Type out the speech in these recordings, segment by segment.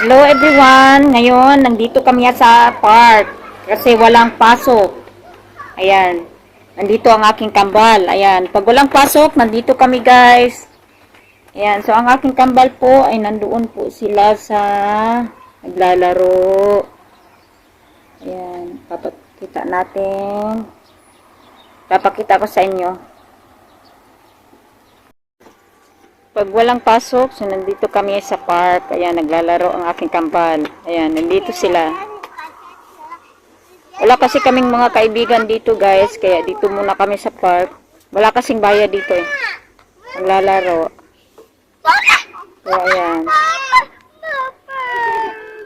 Hello everyone! Ngayon, nandito kami sa park kasi walang pasok. Ayan. Nandito ang aking kambal. Ayan. Pag walang pasok, nandito kami guys. Ayan. So, ang aking kambal po ay nandoon po sila sa naglalaro. Ayan. Papakita natin. Papakita ko sa inyo. Pag walang pasok, so nandito kami sa park. Ayan, naglalaro ang aking kambal. Ayan, nandito sila. Wala kasi kaming mga kaibigan dito guys, kaya dito muna kami sa park. Wala kasing bayad dito eh. Naglalaro. So, ayan.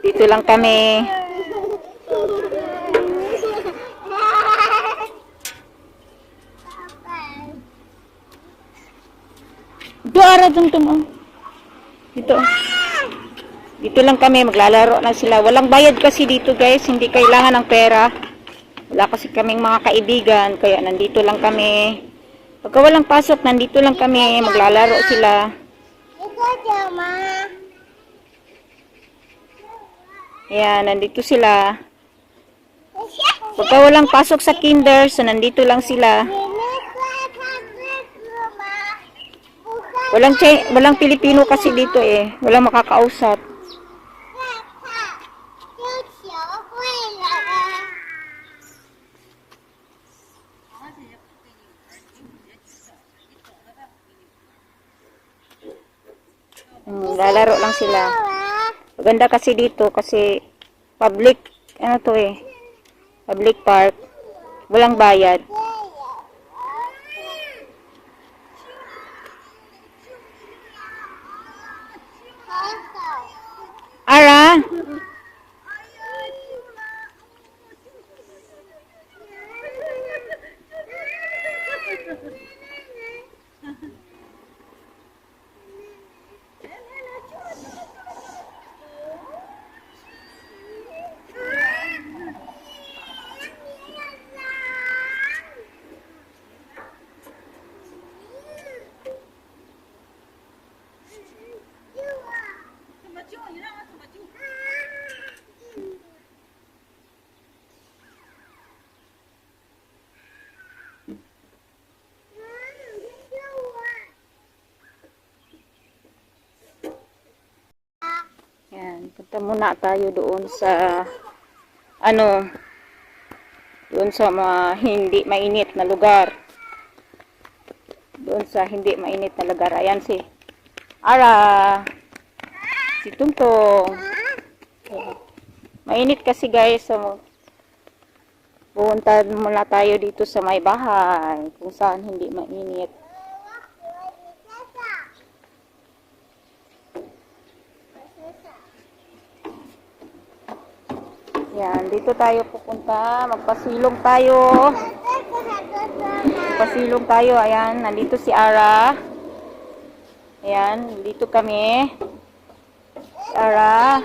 Dito lang kami. Doon tumo. Dito. Dito lang kami, maglalaro na sila. Walang bayad kasi dito guys, hindi kailangan ng pera. Wala kasi kaming mga kaibigan, kaya nandito lang kami. Pagka walang pasok, nandito lang kami, maglalaro sila. Ayan, nandito sila. Pagka walang pasok sa kinder, so nandito lang sila. Walang Pilipino kasi dito eh. Walang makakausap. Lalaro lang sila. Maganda kasi dito kasi public, ano to eh, public park. Walang bayad. Ara! Yan, punta muna tayo doon sa doon sa mga hindi mainit na lugar. Doon sa hindi mainit na lugar. Ayan si Ara. Si Tungtong. Ayan. Mainit kasi guys, so pupunta muna tayo dito sa may bahay kung saan hindi mainit. Yan, dito tayo pupunta. Magpasilong tayo. Magpasilong tayo. Ayan, nandito si Ara. Ayan, dito kami. Si Ara.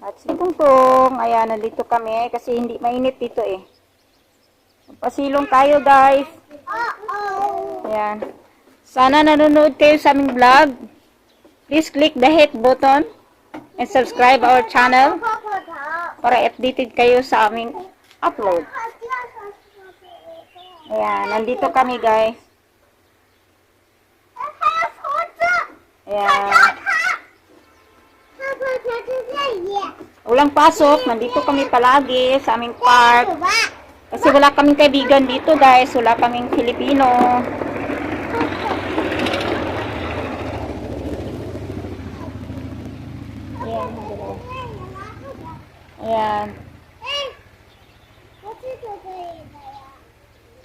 At si Tungtong. Ayan, nandito kami. Kasi hindi mainit dito eh. Magpasilong tayo guys. Ayan. Sana nanonood kayo sa aming vlog. Please click the hit button and subscribe our channel para updated kayo sa aming upload. Ayan, nandito kami guys. Ayan. Walang pasok, nandito kami palagi sa aming park. Kasi wala kaming kaibigan dito guys, wala kaming Filipino. Ayan. Ayan.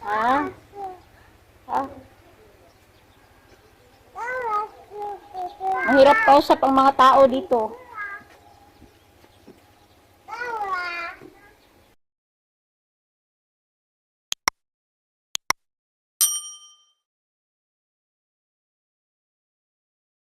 Ha? Ha? Mahirap kausap ang mga tao dito.